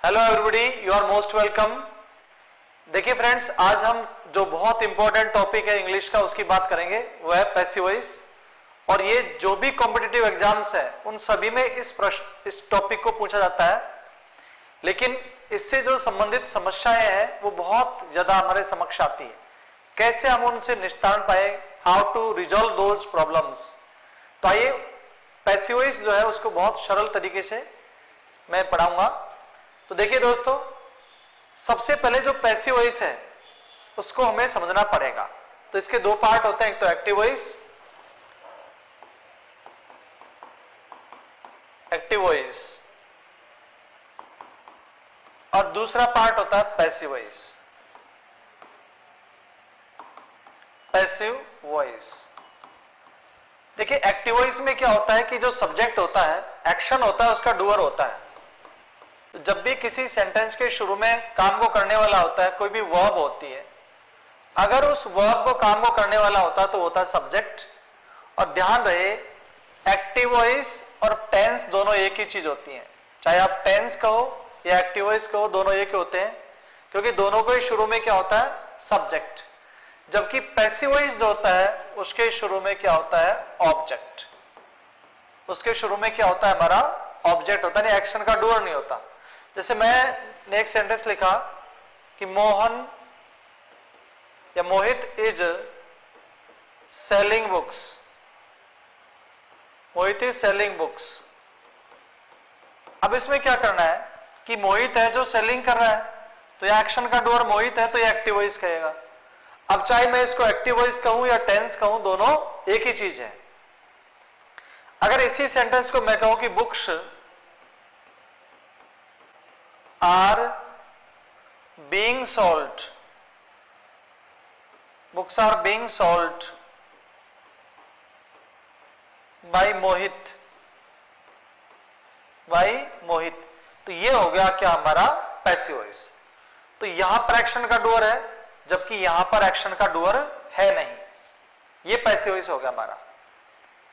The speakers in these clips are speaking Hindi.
Hello everybody, you are most welcome. देखिए फ्रेंड्स, आज हम जो बहुत इंपॉर्टेंट टॉपिक है इंग्लिश का उसकी बात करेंगे, वो है पैसिव वॉइस। और ये जो भी कॉम्पिटिटिव एग्जाम्स है उन सभी में इस टॉपिक को पूछा जाता है, लेकिन इससे जो संबंधित समस्याएं हैं वो बहुत ज्यादा हमारे समक्ष आती है। कैसे हम उनसे निस्तारण पाए, how to resolve those problems. तो आइए पैसिव वॉइस जो है उसको बहुत सरल तरीके से मैं पढ़ाऊंगा। तो देखिए दोस्तों, सबसे पहले जो पैसिव वॉइस है उसको हमें समझना पड़ेगा। तो इसके दो पार्ट होते हैं, एक तो एक्टिव वॉइस और दूसरा पार्ट होता है पैसिव वॉइस। देखिए एक्टिव वॉइस में क्या होता है कि जो सब्जेक्ट होता है, एक्शन होता है, उसका डूअर होता है। जब भी किसी सेंटेंस के शुरू में काम को करने वाला होता है, कोई भी वर्ब होती है, अगर उस वर्ब को काम को करने वाला होता है तो होता है सब्जेक्ट। और ध्यान रहे, एक्टिव वॉइस और टेंस दोनों एक ही चीज होती है। चाहे आप टेंस कहो या एक्टिव वॉइस कहो, दोनों एक ही होते हैं, क्योंकि दोनों को ही शुरू में क्या होता है, सब्जेक्ट। जबकि पैसिव वॉइस जो होता है उसके शुरू में क्या होता है, ऑब्जेक्ट। उसके शुरू में क्या होता है, हमारा ऑब्जेक्ट होता है, नहीं एक्शन का डूअर नहीं होता। जैसे मैंने एक सेंटेंस लिखा कि मोहन या Mohit is selling books. Mohit is selling books. अब इसमें क्या करना है कि मोहित है जो सेलिंग कर रहा है, तो यह एक्शन का डूअर मोहित है, तो यह एक्टिव वॉइस कहेगा। अब चाहे मैं इसको एक्टिव वॉइस कहूं या टेंस कहूं, दोनों एक ही चीज है। अगर इसी सेंटेंस को मैं कहूं कि books are being sold, books are being sold by Mohit, तो ये हो गया क्या, हमारा पैसिव वॉइस। तो यहां पर एक्शन का डूअर है, जबकि यहां पर एक्शन का डूअर है नहीं, ये पैसिव वॉइस हो गया हमारा।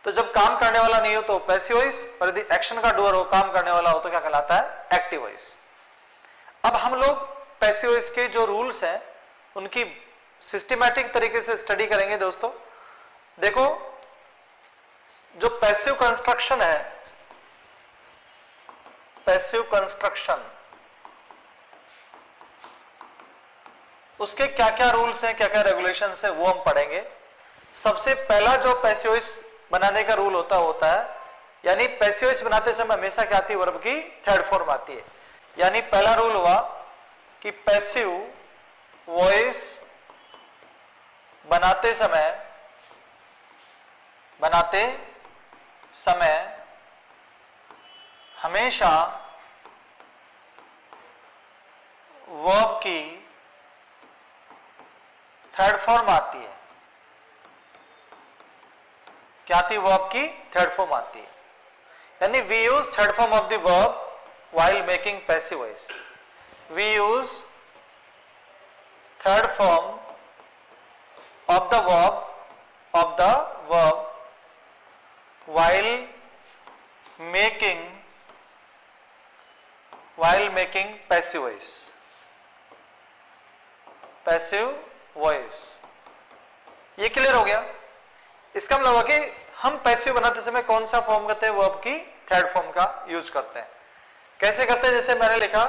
तो जब काम करने वाला नहीं हो तो पैसिव वॉइस, और यदि एक्शन का डूअर हो, काम करने वाला हो, तो क्या कहलाता है, एक्टिव वॉइस। अब हम लोग पैसिव वॉइस के जो रूल्स हैं उनकी सिस्टमैटिक तरीके से स्टडी करेंगे दोस्तों। देखो, जो पैसिव कंस्ट्रक्शन है, पैसिव कंस्ट्रक्शन, उसके क्या क्या रूल्स हैं, क्या क्या रेगुलेशंस हैं, वो हम पढ़ेंगे। सबसे पहला जो पैसिव वॉइस बनाने का रूल होता है, यानी पैसिव वॉइस बनाते समय हमेशा क्या आती है, वर्ब की थर्ड फॉर्म आती है। यानी पहला रूल हुआ कि पैसिव वॉइस बनाते समय हमेशा वर्ब की थर्ड फॉर्म आती है। क्या आती है, वर्ब की थर्ड फॉर्म आती है। यानी we use third form of the verb while making passive voice. We use third form of the verb while making passive voice. Passive voice, ये क्लियर हो गया। इसका मतलब है कि हम पैसिव बनाते समय कौन सा फॉर्म करते हैं, वर्ब की थर्ड फॉर्म का यूज करते हैं। कैसे करते हैं, जैसे मैंने लिखा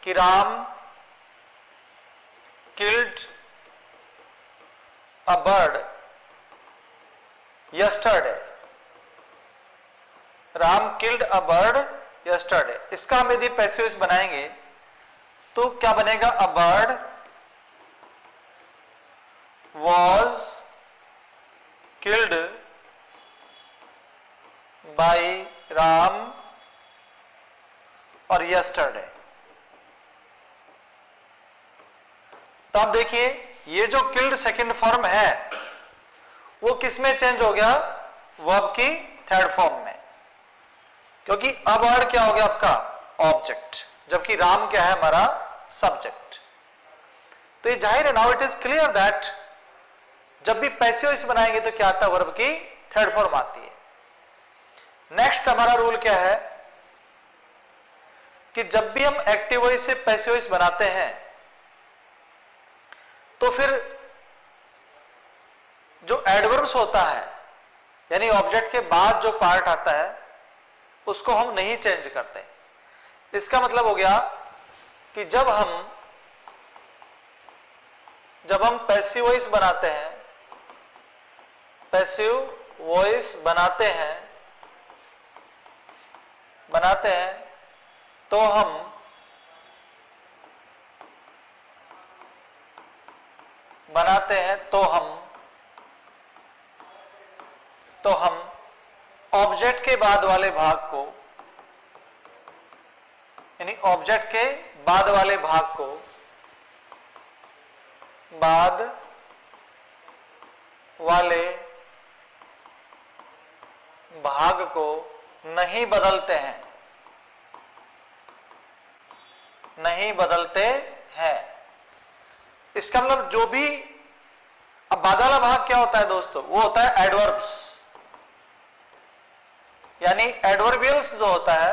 कि Ram killed a bird yesterday. Ram killed a bird yesterday, इसका हम यदि पैसिव वॉइस बनाएंगे तो क्या बनेगा, a bird was killed by Ram और यस्टरडे। तो आप देखिए, ये जो किल्ड सेकंड फॉर्म है वो किस में चेंज हो गया, वर्ब की थर्ड फॉर्म में, क्योंकि अब वर्ड क्या हो गया आपका, ऑब्जेक्ट, जबकि राम क्या है, हमारा सब्जेक्ट। तो ये जाहिर है, now it is clear that जब भी पैसिव वॉइस बनाएंगे तो क्या आता है, वर्ब की थर्ड फॉर्म आती है। नेक्स्ट हमारा रूल क्या है कि जब भी हम एक्टिव वॉइस से पैसिव वॉइस बनाते हैं तो फिर जो एडवर्ब्स होता है यानी ऑब्जेक्ट के बाद जो पार्ट आता है उसको हम नहीं चेंज करते। इसका मतलब हो गया कि जब हम पैसिव वॉइस बनाते हैं, पैसिव वॉइस बनाते हैं तो हम ऑब्जेक्ट के बाद वाले भाग को यानी ऑब्जेक्ट के बाद वाले भाग को नहीं बदलते हैं। इसका मतलब जो भी, अब बाद वाला भाग क्या होता है दोस्तों, वो होता है एडवर्ब्स, यानी एडवर्बियल्स जो होता है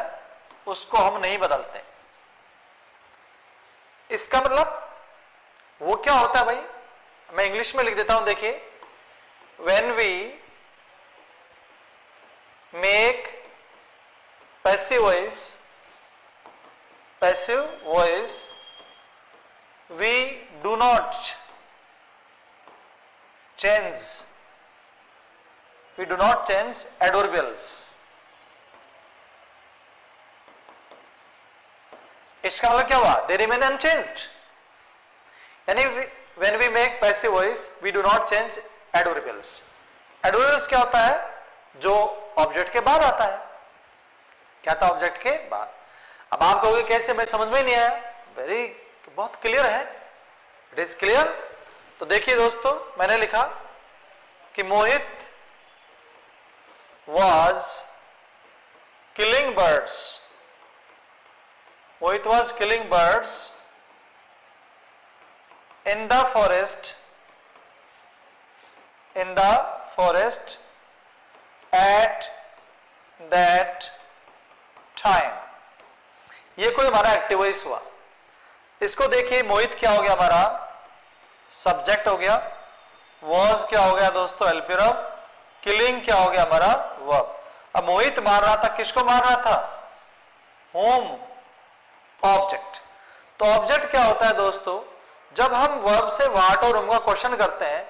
उसको हम नहीं बदलते। इसका मतलब वो क्या होता है भाई, मैं इंग्लिश में लिख देता हूं, देखिए, when we make passive voice we do not change adverbials। इसका मतलब क्या हुआ, they remain unchanged, यानी when we make passive voice we do not change adverbials। adverbials क्या होता है, जो ऑब्जेक्ट के बाद आता है। क्या था, ऑब्जेक्ट के बाद। अब आप कहोगे कैसे, मैं समझ में नहीं आया। बहुत क्लियर है, इट इज क्लियर। तो देखिए दोस्तों, मैंने लिखा कि मोहित was killing birds in the forest at that time। ये कोई हमारा एक्टिव वॉइस हुआ। इसको देखिए, मोहित क्या हो गया, हमारा सब्जेक्ट हो गया, वॉज क्या हो गया दोस्तों, एल्पिरम, किलिंग क्या हो गया हमारा वर्ब। अब मोहित मार रहा था, किसको मार रहा था, होम, ऑब्जेक्ट। तो ऑब्जेक्ट क्या होता है दोस्तों, जब हम वर्ब से व्हाट और होम का क्वेश्चन करते हैं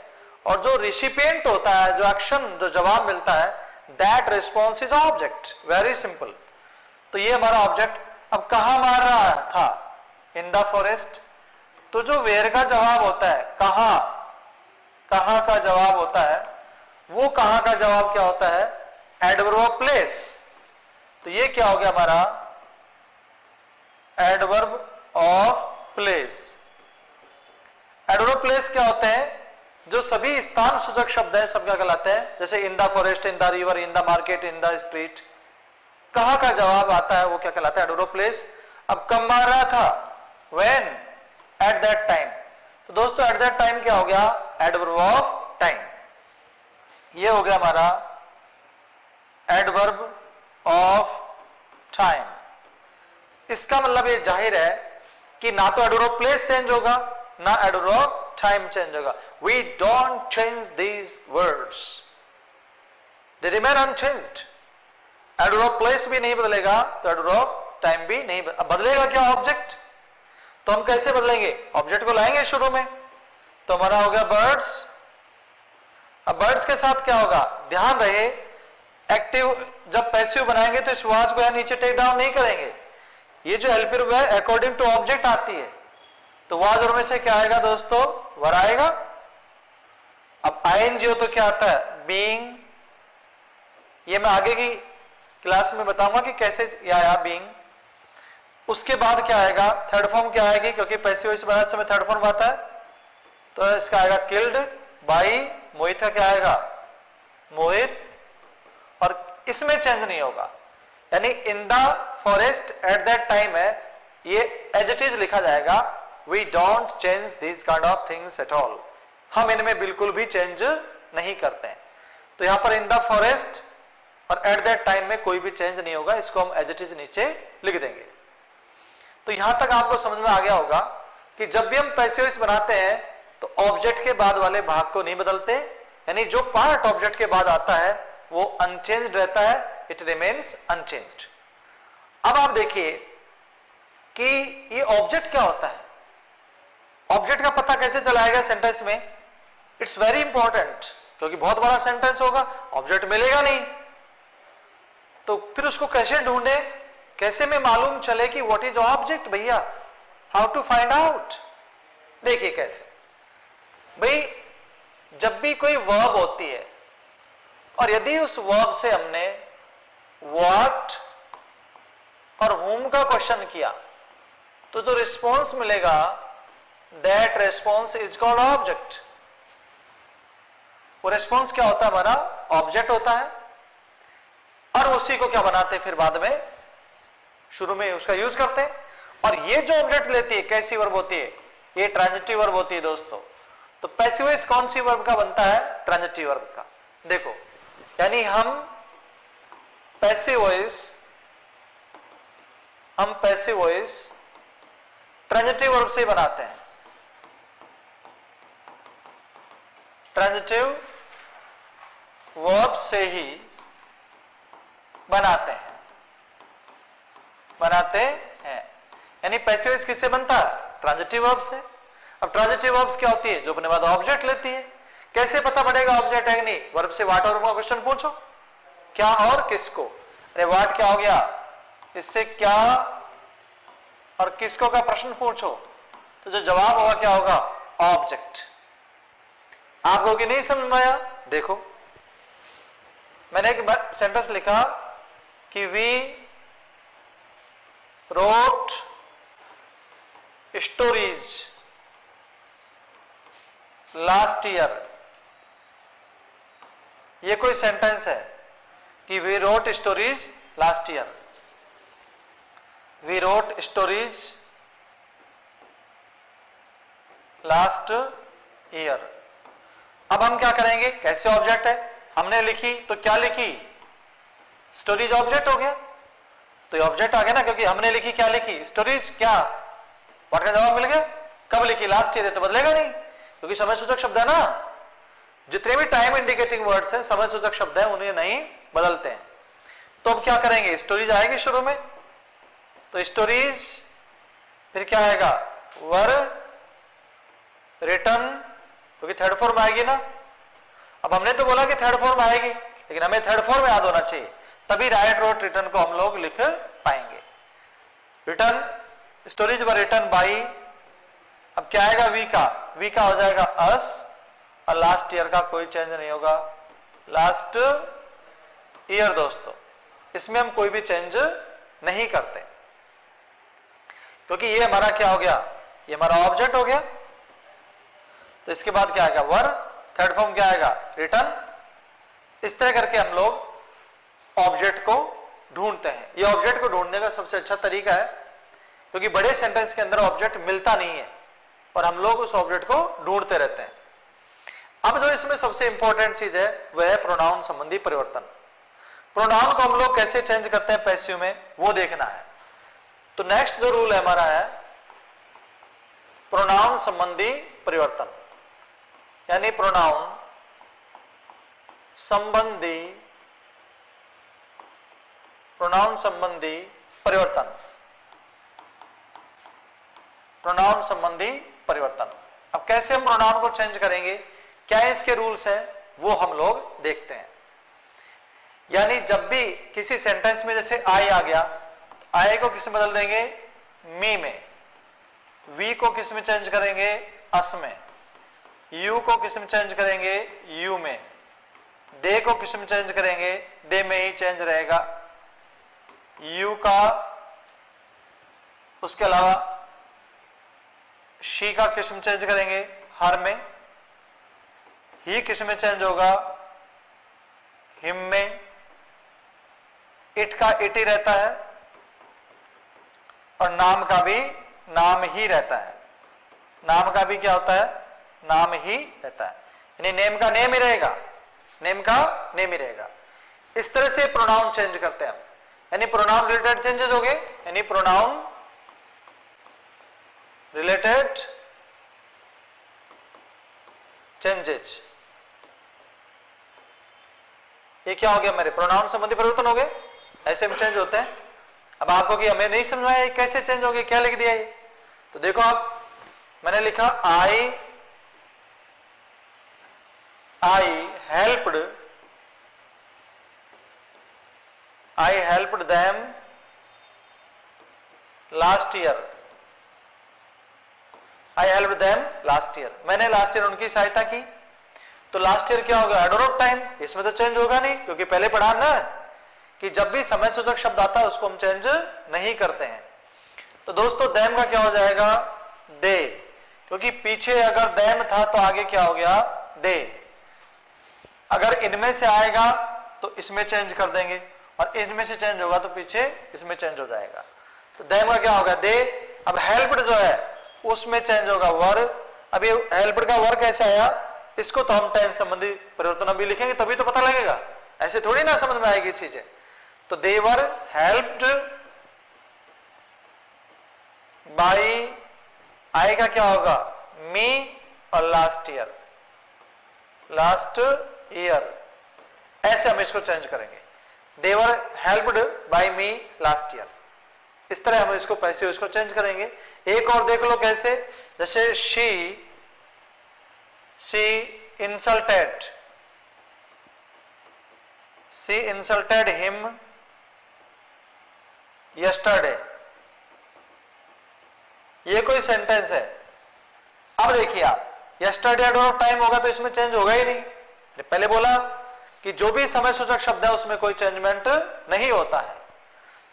और जो रिसिपिएंट होता है, जो एक्शन, जो जवाब मिलता है, that response is object. Very simple. तो ये हमारा ऑब्जेक्ट। अब कहां मार रहा था, इन द फॉरेस्ट। तो जो वेयर का जवाब होता है, कहां का जवाब होता है, वो कहां का जवाब क्या होता है, एडवर्ब ऑफ प्लेस। तो ये क्या हो गया हमारा, adverb of place. Adverb of place क्या होते हैं, जो सभी स्थान सूचक शब्द है, सब क्या कहलाते हैं, जैसे इन the forest, in the river, in the market, in the street. कहां का जवाब आता है वो क्या कहलाता है, एडवर्ब ऑफ प्लेस। अब कब मार रहा था, when, at that time। तो दोस्तों at that time क्या हो गया, एडवर्ब ऑफ टाइम। ये हो गया हमारा एडवर्ब ऑफ टाइम। इसका मतलब ये जाहिर है कि ना तो एडवर्ब ऑफ प्लेस चेंज होगा, ना एडवर्ब ऑफ टाइम चेंज होगा। We don't change these words, they remain unchanged। Adverb of place भी नहीं बदलेगा तो एडवर्ब ऑफ टाइम भी नहीं बदलेगा। क्या, ऑब्जेक्ट। तो हम कैसे बदलेंगे, ऑब्जेक्ट को लाएंगे शुरू में। तो हमारा हो गया बर्ड्स। अब बर्ड्स के साथ क्या होगा, ध्यान रहे, एक्टिव जब पैसिव बनाएंगे तो इस वाज को यहां नीचे टेक डाउन नहीं करेंगे। ये जो हेल्पिंग है अकॉर्डिंग टू ऑब्जेक्ट आती है, तो वाज और में से क्या आएगा दोस्तों, वर आएगा। अब आईएनजी हो तो क्या आता है, बीइंग। ये मैं आगे की क्लास में बताऊंगा कि कैसे ये आया बीइंग। उसके बाद क्या आएगा, थर्ड फॉर्म क्या आएगी, क्योंकि पैसिव वॉइस बनाते समय थर्ड फॉर्म आता है, तो इसका आएगा किल्ड बाई। मोहित का क्या आएगा, मोहित, और इसमें चेंज नहीं होगा, यानी in the forest at that time है, ये एज इट इज लिखा जाएगा। We don't change this kind of things at all. हम इनमें बिल्कुल भी चेंज नहीं करते हैं। तो यहां पर इन द फॉरेस्ट और एट दैट टाइम में कोई भी चेंज नहीं होगा, इसको हम एज इट इज नीचे लिख देंगे। तो यहां तक आपको समझ में आ गया होगा कि जब भी हम पैसिव वॉइस बनाते हैं तो ऑब्जेक्ट के बाद वाले भाग को नहीं बदलते, यानी जो पार्ट ऑब्जेक्ट के बाद आता है वो अनचेंज्ड रहता है, इट रिमेन्स अनचेंज्ड। अब आप देखिए कि ये ऑब्जेक्ट क्या होता है, ऑब्जेक्ट का पता कैसे चलाएगा सेंटेंस में? इट्स वेरी इंपॉर्टेंट, क्योंकि बहुत बड़ा सेंटेंस होगा, ऑब्जेक्ट मिलेगा नहीं, तो फिर उसको कैसे ढूंढे, कैसे में मालूम चले कि व्हाट इज ऑब्जेक्ट भैया, हाउ टू फाइंड आउट? देखिए कैसे भाई, जब भी कोई वर्ब होती है और यदि उस वर्ब से हमने व्हाट और whom का क्वेश्चन किया तो जो रिस्पॉन्स मिलेगा that response is called object. वो रिस्पॉन्स क्या होता है? हमारा ऑब्जेक्ट होता है, और उसी को क्या बनाते हैं फिर बाद में, शुरू में उसका यूज करते हैं। और ये जो ऑब्जेक्ट लेती है कैसी वर्ब होती है? ये ट्रांजिटिव वर्ब होती है दोस्तों। तो पैसिव वॉइस कौन सी वर्ब का बनता है? ट्रांजिटिव वर्ब का। देखो, यानी हम पैसिव वॉइस ट्रांजिटिव वर्ब से बनाते हैं, ट्रांजिटिव वर्ब से ही बनाते हैं। यानी पैसिव वॉइस किससे बनता है? ट्रांजिटिव वर्ब से। अब ट्रांजिटिव वर्ब्स क्या होती है? जो अपने बाद ऑब्जेक्ट लेती है। कैसे पता पड़ेगा ऑब्जेक्ट है कि नहीं? वर्ब से व्हाट और क्वेश्चन पूछो, क्या और किसको। अरे व्हाट क्या हो गया, इससे क्या और किसको का प्रश्न पूछो, तो जो जवाब होगा क्या होगा? ऑब्जेक्ट। आपको कि नहीं समझ में आया? देखो, मैंने एक सेंटेंस लिखा कि we wrote stories last year. ये कोई सेंटेंस है कि we wrote stories last year, we wrote stories last year. अब हम क्या करेंगे? कैसे ऑब्जेक्ट है? हमने लिखी तो क्या लिखी? स्टोरीज ऑब्जेक्ट हो गया, तो ये ऑब्जेक्ट आ गया ना, क्योंकि हमने लिखी, क्या लिखी? स्टोरीज। क्या व्हाट का जवाब मिल गया? कब लिखी? लास्ट ईयर है, तो बदलेगा नहीं, क्योंकि समय सूचक शब्द है ना। जितने भी टाइम इंडिकेटिंग वर्ड्स हैं, समय सूचक शब्द है, उन्हें नहीं बदलते हैं। तो अब क्या करेंगे? स्टोरीज आएगी शुरू में, तो स्टोरीज, फिर क्या आएगा? वर रिटर्न, क्योंकि थर्ड फॉर्म आएगी ना। अब हमने तो बोला कि थर्ड फॉर्म आएगी, लेकिन हमें थर्ड फॉर्म याद होना चाहिए, तभी राइट रोट रिटर्न को हम लोग लिख पाएंगे। Return, stories were written by. अब क्या आएगा? वी का, वी का हो जाएगा अस, और लास्ट ईयर का कोई चेंज नहीं होगा, लास्ट ईयर। दोस्तों, इसमें हम कोई भी चेंज नहीं करते, क्योंकि ये हमारा क्या हो गया? ये हमारा ऑब्जेक्ट हो गया। तो इसके बाद क्या आएगा? वर, थर्ड फॉर्म क्या आएगा? रिटर्न। इस तरह करके हम लोग ऑब्जेक्ट को ढूंढते हैं। ये ऑब्जेक्ट को ढूंढने का सबसे अच्छा तरीका है, क्योंकि बड़े सेंटेंस के अंदर ऑब्जेक्ट मिलता नहीं है और हम लोग उस ऑब्जेक्ट को ढूंढते रहते हैं। अब जो इसमें सबसे इंपॉर्टेंट चीज है वह है प्रोनाउन संबंधी परिवर्तन। प्रोनाउन को हम लोग कैसे चेंज करते हैं पैसिव में, वो देखना है। तो नेक्स्ट जो रूल है हमारा है प्रोनाउन संबंधी परिवर्तन, यानी प्रोनाउन संबंधी परिवर्तन, प्रोनाउन संबंधी परिवर्तन। अब कैसे हम प्रोनाउन को चेंज करेंगे, क्या इसके रूल्स हैं, वो हम लोग देखते हैं। यानी जब भी किसी सेंटेंस में जैसे आई आ गया, आई को किस में बदल देंगे? मी में। वी को किस में चेंज करेंगे? अस में। यू को किस में चेंज करेंगे? यू में। दे को किस में चेंज करेंगे? दे में ही चेंज रहेगा। यू का, उसके अलावा शी का किस में चेंज करेंगे? हर में। ही किस में चेंज होगा? हिम में। इट का इट ही रहता है, और नाम का भी नाम ही रहता है। नाम का भी क्या होता है? नाम ही रहता है, यानी नेम का नेम ही रहेगा, नेम का नेम ही रहेगा। इस तरह से प्रोनाउन चेंज करते हैं हम, यानी प्रोनाउन रिलेटेड चेंजेस हो गए, यानी प्रोनाउन related changes। ये क्या हो गया, मेरे प्रोनाउन संबंधी परिवर्तन हो गए, ऐसे में चेंज होते हैं। अब आपको कि हमें नहीं समझ आया कैसे चेंज हो गए, क्या लिख दिया ये, तो देखो आप, मैंने लिखा आई हेल्प्ड देम लास्ट ईयर। आई हेल्प्ड देम लास्ट ईयर, मैंने लास्ट ईयर उनकी सहायता की। तो लास्ट ईयर क्या होगा, एडर ऑफ टाइम, इसमें तो चेंज होगा नहीं, क्योंकि पहले पढ़ा ना कि जब भी समय सूचक शब्द आता है उसको हम चेंज नहीं करते हैं। तो दोस्तों देम का क्या हो जाएगा, दे, क्योंकि पीछे अगर देम था तो आगे क्या हो गया, दे। अगर इनमें से आएगा तो इसमें चेंज कर देंगे, और इनमें से चेंज होगा तो पीछे इसमें चेंज हो जाएगा। तो देम का क्या होगा, दे। अब हेल्प्ड जो है उसमें चेंज होगा वर। अब ये हेल्प्ड का वर कैसे आया, इसको तो हम टेंस संबंधी परिवर्तन अभी लिखेंगे तभी तो पता लगेगा, ऐसे थोड़ी ना समझ में आएगी चीजें। तो दे वर हेल्प्ड बाई, आएगा क्या होगा, मी और लास्ट ईयर, ऐसे हम इसको चेंज करेंगे। They were helped by me last year, इस तरह हम इसको पैसे इसको चेंज करेंगे। एक और देख लो कैसे, जैसे शी इंसल्टेड हिम यस्टरडे, ये कोई सेंटेंस है। अब देखिए आप, यस्टरडे एडर ऑफ टाइम होगा तो इसमें चेंज होगा ही नहीं। पहले बोला कि जो भी समय सूचक शब्द है उसमें कोई चेंजमेंट नहीं होता है।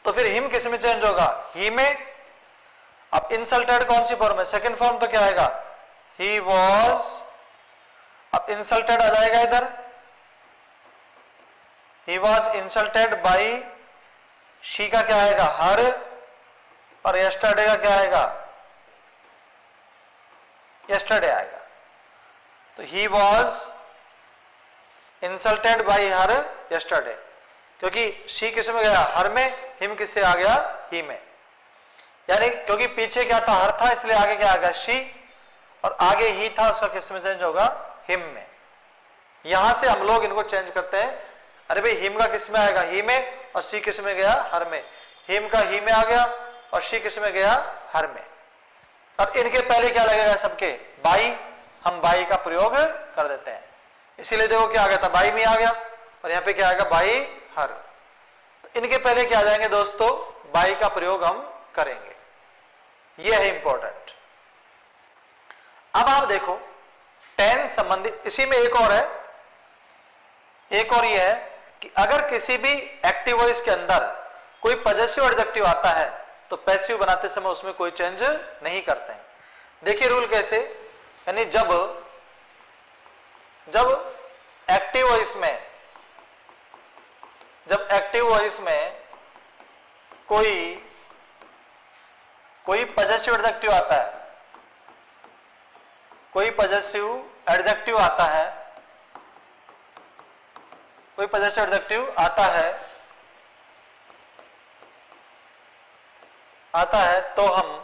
तो फिर हिम किस में चेंज होगा, ही में। अब इंसल्टेड कौन सी फॉर्म है, सेकंड फॉर्म, तो क्या आएगा, ही वॉज। अब इंसल्टेड आ जाएगा इधर, he was insulted by, she का क्या आएगा, हर, और यस्टरडे का क्या आएगा, यस्टरडे आएगा। तो he was insulted by her yesterday, क्योंकि शी किस में गया, हर में, हिम किससे आ गया, ही में। यानी क्योंकि पीछे क्या था, हर था, इसलिए आगे क्या आ गया, शी, और आगे ही था, उसका किस में चेंज होगा, हिम में। यहां से हम लोग इनको चेंज करते हैं, अरे भाई हिम का किस में आएगा, ही में, और शी किस में गया, हर में। हिम का ही में आ गया और शी किस में गया, हर में। अब इनके पहले क्या लगेगा, सबके बाई, हम बाई का प्रयोग कर देते हैं, इसीलिए देखो क्या आ गया था, बाई में आ गया, और यहां पे क्या आएगा, बाई हर। तो इनके पहले क्या आ जाएंगे दोस्तों, बाई का प्रयोग हम करेंगे, यह है इंपॉर्टेंट। अब आप देखो टेंस संबंधी, इसी में एक और है, एक और यह है कि अगर किसी भी एक्टिव वॉइस के अंदर कोई पॉजेसिव एडजेक्टिव आता है तो पैसिव बनाते समय उसमें कोई चेंज नहीं करते हैं। देखिए रूल कैसे, यानी जब एक्टिव वॉइस में कोई पॉजेसिव एडजेक्टिव आता है, कोई पॉजेसिव एडजेक्टिव आता है तो हम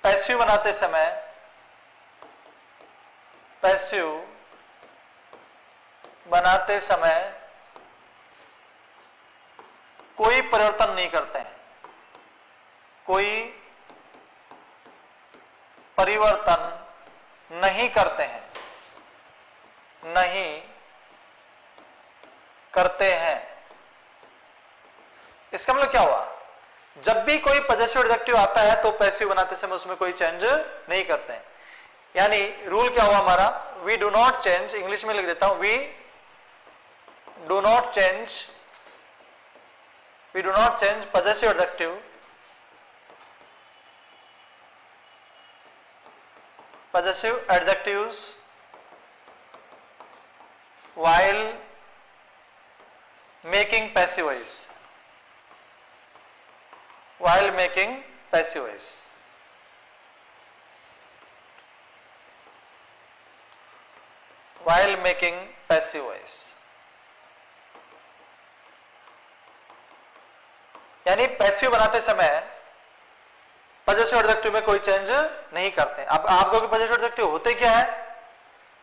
पैसिव बनाते समय कोई परिवर्तन नहीं करते हैं, कोई परिवर्तन नहीं करते हैं। इसका मतलब क्या हुआ, जब भी कोई पॉजेसिव एडजेक्टिव आता है तो पैसिव बनाते समय उसमें कोई चेंज नहीं करते हैं। यानी रूल क्या हुआ हमारा, we do not change, English में लिख देता हूं, we do not change possessive adjectives while making passive voice, यानी पैसिव बनाते समय पॉजिटिव एडजेक्टिव में कोई चेंज नहीं करते। अब आपको पॉजिटिव एडजेक्टिव होते क्या है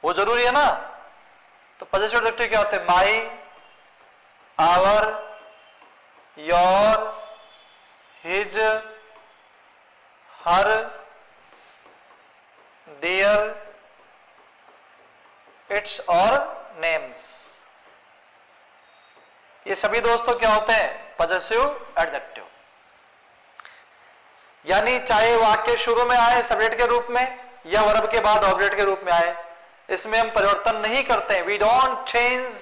वो जरूरी है ना। तो पॉजिटिव एडजेक्टिव क्या होते हैं? My, our, your, his, her, their, its और नेम्स। ये सभी दोस्तों क्या होते हैं? Positive adjective. यानी चाहे वाक्य शुरू में आए सब्जेक्ट के रूप में या वर्ब के बाद ऑब्जेक्ट के रूप में आए, इसमें हम परिवर्तन नहीं करते हैं। We don't change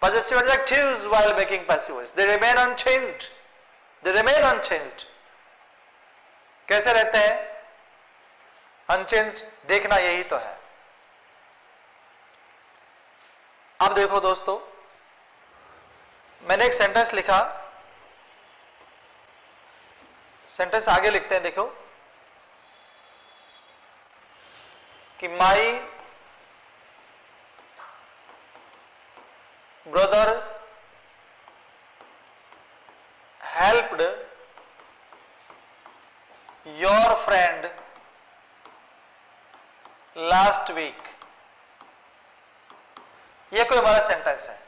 positive adjectives while making passive voice, they remain unchanged, they remain unchanged. कैसे रहते हैं अनचेंज्ड? देखना यही तो है। अब देखो दोस्तों, मैंने एक सेंटेंस लिखा, सेंटेंस आगे लिखते हैं, देखो कि my brother helped your friend last week. ये कोई हमारा सेंटेंस है,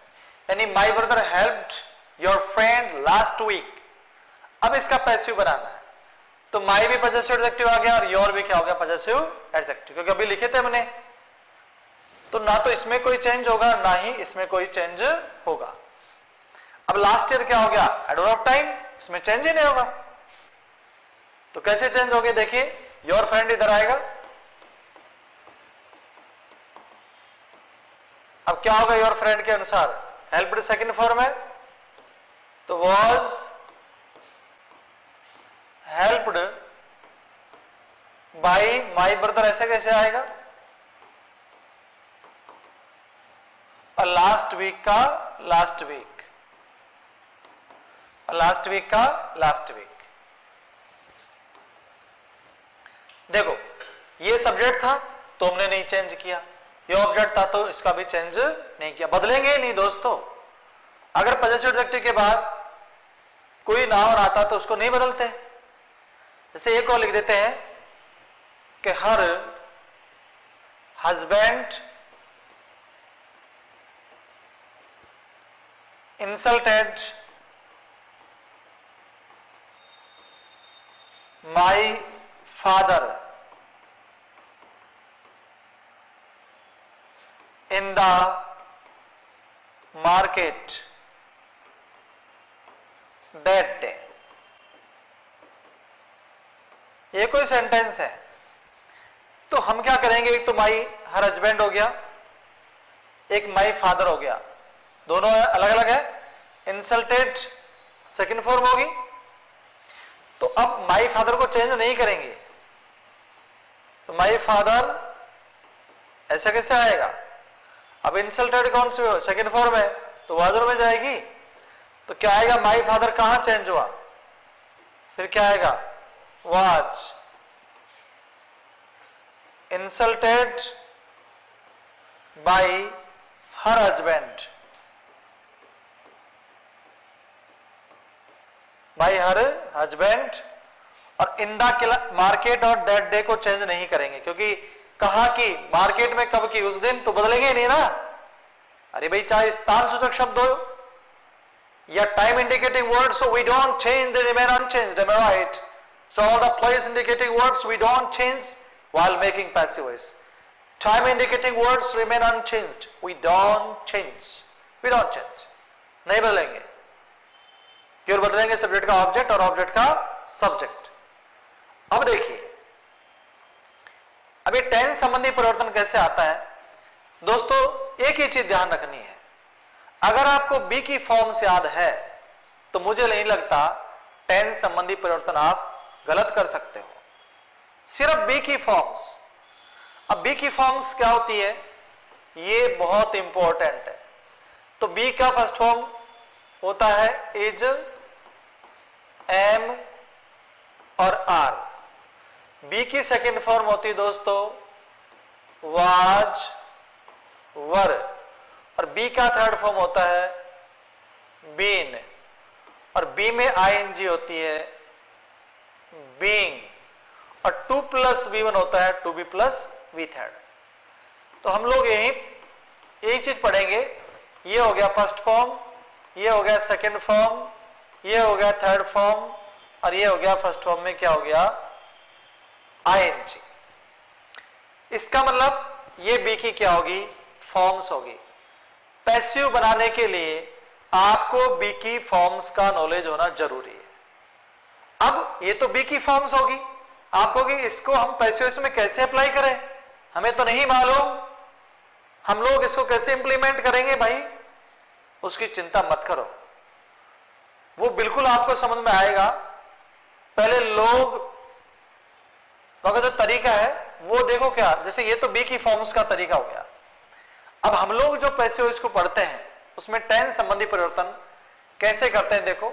यानी my brother helped your friend last week. अब इसका पैसिव बनाना है, तो माई भी पॉजिटिव एडजेक्टिव आ गया और योर भी क्या हो गया? पॉजिटिव एडजेक्टिव, क्योंकि अभी लिखे थे हमने। तो ना तो इसमें कोई चेंज होगा ना ही इसमें कोई चेंज होगा। अब लास्ट ईयर क्या हो गया? एडवर्ब ऑफ टाइम, इसमें चेंज ही नहीं होगा। तो कैसे चेंज हो गया? देखिए, योर फ्रेंड इधर आएगा। अब क्या होगा योर फ्रेंड के अनुसार? हेल्प्ड सेकंड फॉर्म है, तो was helped bye my brother, ऐसे कैसे आएगा? और लास्ट वीक का लास्ट वीक, और लास्ट वीक का लास्ट वीक। देखो, ये सब्जेक्ट था तो हमने नहीं चेंज किया, ये ऑब्जेक्ट था तो इसका भी चेंज नहीं किया। बदलेंगे नहीं दोस्तों। अगर पॉजिटिव एडजेक्टिव के बाद कोई नाउन आता तो उसको नहीं बदलते। जैसे एक और लिख देते हैं कि her husband insulted my father in the market that day. ये कोई सेंटेंस है, तो हम क्या करेंगे? एक तो माई हर हस्बैंड हो गया, एक माई फादर हो गया, दोनों अलग अलग है। इंसल्टेड सेकंड फॉर्म होगी, तो अब माई फादर को चेंज नहीं करेंगे, तो माई फादर ऐसा कैसे आएगा? अब इंसल्टेड कौन से हो? सेकंड फॉर्म है, तो वाजर में जाएगी। तो क्या आएगा? माई फादर कहां चेंज हुआ? फिर क्या आएगा? Was insulted by her husband, by her husband. और इन द मार्केट और दैट डे को चेंज नहीं करेंगे, क्योंकि कहा कि मार्केट में कब की? उस दिन, तो बदलेंगे नहीं ना। अरे भाई, चाहे स्थान सूचक शब्द हो या time indicating word, so we don't change, they remain unchanged, am I right? So all the place indicating words we don't change while making passive voice. Time indicating words remain unchanged, we don't change, we don't change, नहीं बदलेंगे। क्यों बदलेंगे? सब्जेक्ट का ऑब्जेक्ट और ऑब्जेक्ट का सब्जेक्ट। अब देखिए, अभी टेंस संबंधी परिवर्तन कैसे आता है दोस्तों? एक ही चीज ध्यान रखनी है, अगर आपको बी की फॉर्म्स याद है तो मुझे नहीं लगता टेंस संबंधी परिवर्तन आप गलत कर सकते हो। सिर्फ बी की फॉर्म्स। अब बी की फॉर्म्स क्या होती है, ये बहुत इंपॉर्टेंट है। तो बी का फर्स्ट फॉर्म होता है इज, एम और आर। बी की सेकेंड फॉर्म होती है दोस्तों वाज, वर। और बी का थर्ड फॉर्म होता है बीन। और बी में आईएनजी होती है बीइंग, और 2 प्लस V1 होता है टू बी प्लस V3। तो हम लोग यही एक चीज पढ़ेंगे, ये हो गया फर्स्ट फॉर्म, ये हो गया सेकंड फॉर्म, ये हो गया थर्ड फॉर्म, और ये हो गया फर्स्ट फॉर्म में क्या हो गया आईएनजी। इसका मतलब ये बी की क्या होगी फॉर्म्स होगी। पैसिव बनाने के लिए आपको बी की फॉर्म्स का नॉलेज होना जरूरी है। अब ये तो बी की फॉर्म्स होगी, आपको कि इसको हम पैसिव में कैसे अप्लाई करें, हमें तो नहीं मालूम, हम लोग इसको कैसे इंप्लीमेंट करेंगे भाई, उसकी चिंता मत करो, वो बिल्कुल आपको समझ में आएगा। पहले लोग का जो तरीका है वो देखो, क्या जैसे ये तो बी की फॉर्म्स का तरीका हो गया। अब हम लोग जो पैसिव इसको पढ़ते हैं उसमें टेंस संबंधी परिवर्तन कैसे करते हैं देखो,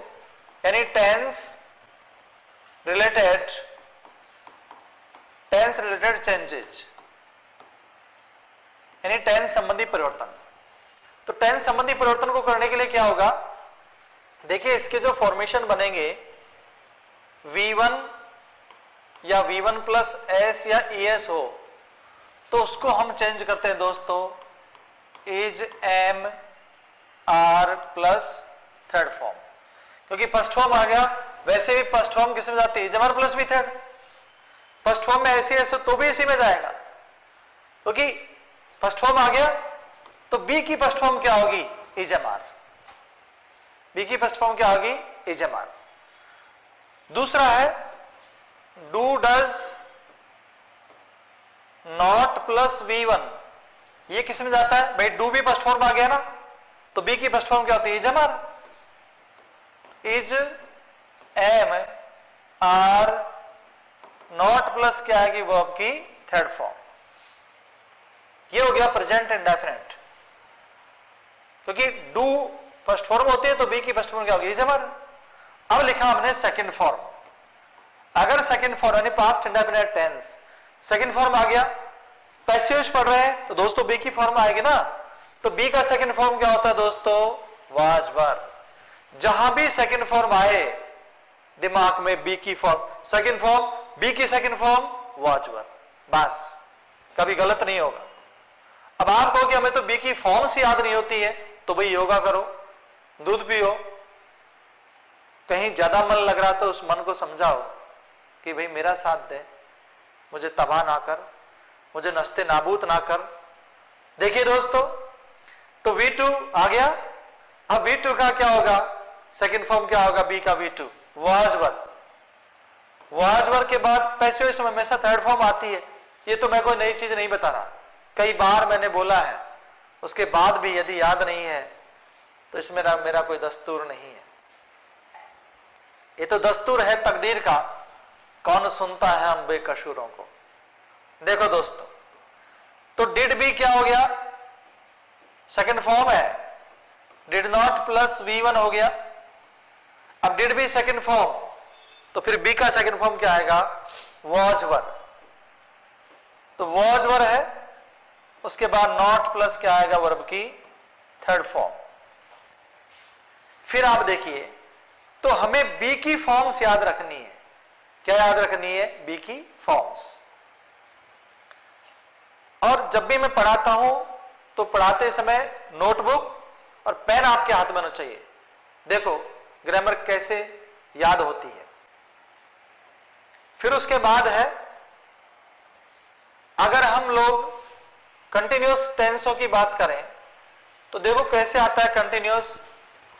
यानी टेंस रिलेटेड चेंजेज, यानी टेंस संबंधी परिवर्तन। तो टेंस संबंधी परिवर्तन को करने के लिए क्या होगा, देखिए इसके जो फॉर्मेशन बनेंगे V1 या V1 प्लस S या ES हो, तो उसको हम चेंज करते हैं दोस्तों is M R plus third form, क्योंकि फर्स्ट फॉर्म आ गया। वैसे भी फर्स्ट फॉर्म किस में जाती है, is M R plus V third. First form में ऐसे ऐसे तो भी इसी में जाएगा, क्योंकि फर्स्ट फॉर्म आ गया। तो बी की फर्स्ट फॉर्म क्या होगी इज M R, बी की फर्स्ट फॉर्म क्या होगी इज M R। दूसरा है do does not plus V1, ये किस में जाता है भाई, डू भी फर्स्ट फॉर्म आ गया ना, तो बी की फर्स्ट फॉर्म क्या होती है is M R। Is M R not plus क्या आएगी वर्ब की थर्ड फॉर्म, ये हो गया प्रेजेंट इंडेफिनिट, क्योंकि डू फर्स्ट फॉर्म होती है तो बी की फर्स्ट फॉर्म क्या होगी इज M R। अब लिखा हमने सेकंड फॉर्म, अगर सेकंड फॉर्म यानी past indefinite tense second form आ गया, पैसिव पढ़ रहे हैं तो दोस्तों बी की फॉर्म आएगी ना, तो बी का सेकंड फॉर्म क्या होता है दोस्तों वाज वर। जहां भी सेकंड फॉर्म आए दिमाग में बी की फॉर्म सेकंड फॉर्म, बी की सेकंड फॉर्म वाज वर, बस कभी गलत नहीं होगा। अब आप कहो कि हमें तो बी की फॉर्म्स याद नहीं होती है, तो भाई योगा करो, दूध पियो, कहीं ज्यादा मन लग रहा तो उस मन को समझाओ कि भाई मेरा साथ दे, मुझे तबाह ना कर, मुझे नस्ते नाबूद ना कर। देखिए दोस्तों, तो V2 आ गया। अब V2 का क्या होगा सेकंड फॉर्म क्या होगा बी का V2 वाज वर। वाज वर के बाद पैसिव में हमेशा थर्ड फॉर्म आती है, ये तो मैं कोई नई चीज नहीं बता रहा, कई बार मैंने बोला है, उसके बाद भी यदि याद नहीं है तो इसमें मेरा कोई दस्तूर नहीं है, ये तो दस्तूर है तकदीर का, कौन सुनता है हम बेकसूरों को। देखो दोस्तों, तो डिड बी क्या हो गया सेकंड फॉर्म है, डिड नॉट प्लस V1 हो गया। अब डिड बी सेकंड फॉर्म, तो फिर बी का सेकंड फॉर्म क्या आएगा वाज वर, तो वाज वर है, उसके बाद नॉट प्लस क्या आएगा वर्ब की थर्ड फॉर्म। फिर आप देखिए, तो हमें बी की फॉर्म्स याद रखनी है, क्या याद रखनी है बी की फॉर्म्स। और जब भी मैं पढ़ाता हूं तो पढ़ाते समय नोटबुक और पेन आपके हाथ में होना चाहिए। देखो ग्रामर कैसे याद होती है। फिर उसके बाद है, अगर हम लोग कंटिन्यूअस टेंसों की बात करें तो देखो कैसे आता है कंटिन्यूअस।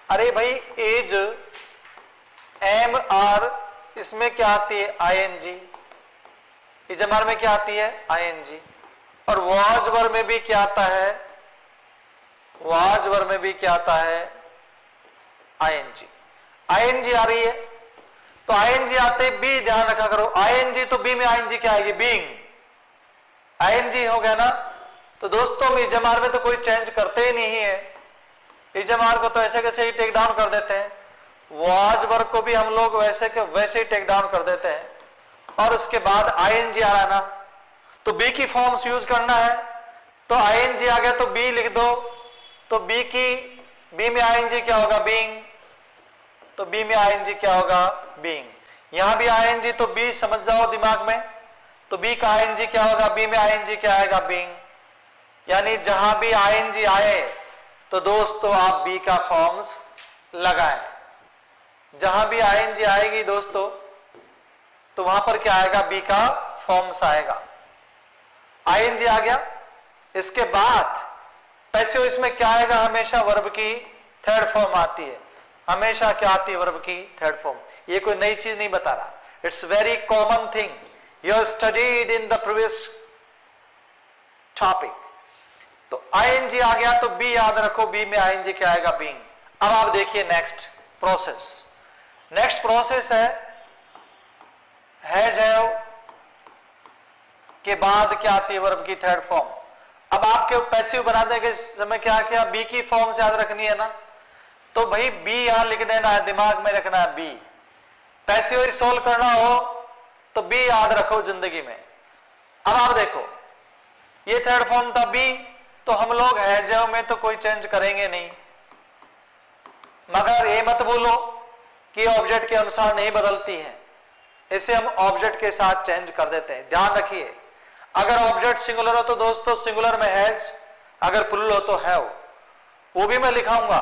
अरे भाई एज एम आर, इसमें क्या आती है आईएनजी, इज एम आर में क्या आती है आईएनजी, और वाज वर में भी क्या आता है, वाज वर में भी क्या आता है आईएनजी। आईएनजी आ रही है, तो आईएनजी आते बी ध्यान रखा करो, आईएनजी तो बी में आईएनजी क्या आएगी बीइंग, आईएनजी हो गया ना। तो दोस्तों हम इजमार में तो कोई चेंज करते ही नहीं है, इजमार को तो ऐसे कैसे ही टेक डाउन कर देते हैं, वाज वर्ब को भी हम लोग वैसे के वैसे ही टेक डाउन कर देते हैं, और उसके बाद आईएनजी आ रहा है ना, तो बी की फॉर्म्स यूज करना है। तो आईएनजी आ गया तो बी लिख दो, तो बी में आईएनजी क्या होगा बीइंग, तो बी में आईएनजी क्या होगा, बीइंग। यहां भी आईएनजी तो बी समझ जाओ दिमाग में, तो बी का आईएनजी क्या होगा, बी में आईएनजी क्या आएगा, बीइंग। यानी जहां भी आईएनजी आए तो दोस्तों आप बी का फॉर्म्स लगाएं। जहां भी आईएनजी आएगी दोस्तों तो वहां पर क्या आएगा, बी का फॉर्म्स आएगा। आईएनजी आ गया। इसके बाद पैसिव इसमें क्या आएगा, हमेशा वर्ब की थर्ड फॉर्म आती है। हमेशा क्या आती है, वर्ब की थर्ड फॉर्म। ये कोई नई चीज नहीं बता रहा, it's very common thing you studied in the previous topic. तो आईएनजी आ गया तो बी याद रखो, बी में आईएनजी क्या आएगा, बीइंग। अब आप देखिए next process. Next process has have के बाद क्या आती है, वर्ब की थर्ड फॉर्म। अब आपके पैसिव बनाने के समय क्या किया, बी की फॉर्म से याद रखनी है ना, तो भाई बी यहां लिख देना है, दिमाग में रखना है बी। पैसिव सोल्व करना हो तो बी याद रखो जिंदगी में। अब आप देखो ये थर्ड फॉर्म था बी, तो हम लोग हैज हैव में तो कोई चेंज करेंगे नहीं, मगर ये मत भूलो कि ऑब्जेक्ट के अनुसार नहीं बदलती है, इसे हम ऑब्जेक्ट के साथ चेंज कर देते हैं। ध्यान रखिए, अगर ऑब्जेक्ट सिंगुलर हो तो दोस्तों सिंगुलर में हैज, अगर प्लूरल हो तो हैव। वो भी मैं लिखाऊंगा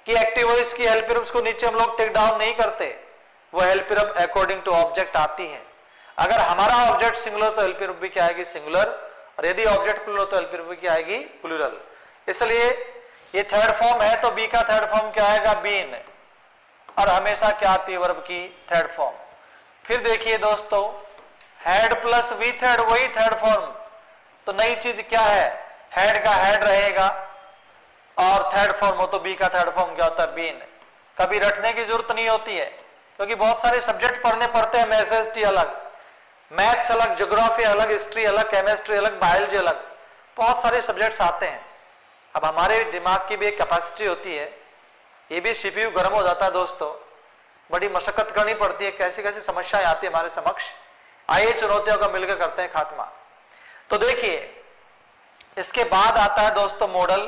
कि एक्टिव वॉइस की हेल्प वर्ब्स को नीचे हम लोग टेक डाउन नहीं करते, वो help verb according to object आती है। अगर हमारा ऑब्जेक्ट सिंगुलर तो हेल्प वर्ब भी क्या आएगी, सिंगुलर, और यदि ऑब्जेक्ट प्लूरल तो हेल्प वर्ब भी क्या आएगी, प्लूरल। इसलिए ये थर्ड फॉर्म है तो बी का थर्ड फॉर्म क्या आएगा, बीन, और हमेशा क्या आती है, वर्ब की थर्ड फॉर्म। फिर देखिए दोस्तों, हैड प्लस वी थर्ड, वही थर्ड फॉर्म। तो नई चीज क्या है, हैड का हैड रहेगा और थर्ड फॉर्म हो तो बी का थर्ड फॉर्म क्या होता है, बीन। कभी रटने की जरूरत नहीं होती है, क्योंकि बहुत सारे सब्जेक्ट पढ़ने पड़ते हैं। एसएसटी अलग, मैथ्स अलग, ज्योग्राफी अलग, हिस्ट्री अलग, केमिस्ट्री अलग, बायोलॉजी अलग, बहुत सारे सब्जेक्ट्स आते हैं। अब हमारे दिमाग की भी एक कैपेसिटी होती है, ये भी सीपीयू गर्म हो जाता है दोस्तों, बड़ी मशक्कत करनी पड़ती है, कैसी कैसी समस्याएं आती है हमारे समक्ष। आइए चुनौतियों का मिलकर करते हैं खात्मा। तो देखिए इसके बाद आता है दोस्तों मॉडल।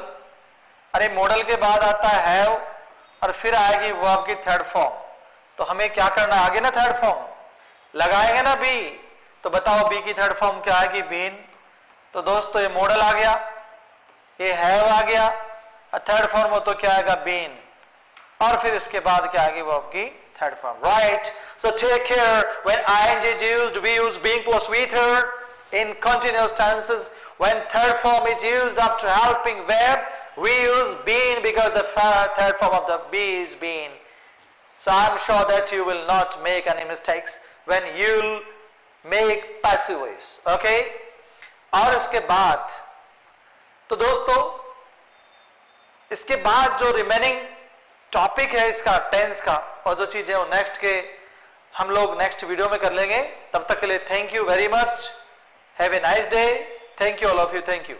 अरे मॉडल के बाद आता है हैव, और फिर आएगी वर्ब की थर्ड फॉर्म। तो हमें क्या करना है, आगे ना थर्ड फॉर्म लगाएंगे ना बी, तो बताओ बी की थर्ड फॉर्म क्या आएगी, बीन। तो दोस्तों ये मॉडल आ गया, ये हैव आ गया, और थर्ड फॉर्म हो तो क्या आएगा, बीन, और फिर इसके बाद क्या आएगी, वर्ब की third form, right? So take care, when ing is used, we use being plus we third in continuous tenses. When third form is used after helping verb, we use been because the third form of the be is been. So I'm sure that you will not make any mistakes when you'll make passive voice, okay? और इसके बाद तो दोस्तों इसके बाद जो रिमेनिंग टॉपिक है इसका टेंस का, और जो चीजें वो नेक्स्ट के हम लोग नेक्स्ट वीडियो में कर लेंगे। तब तक के लिए thank you very much, have a nice day, thank you all of you, thank you.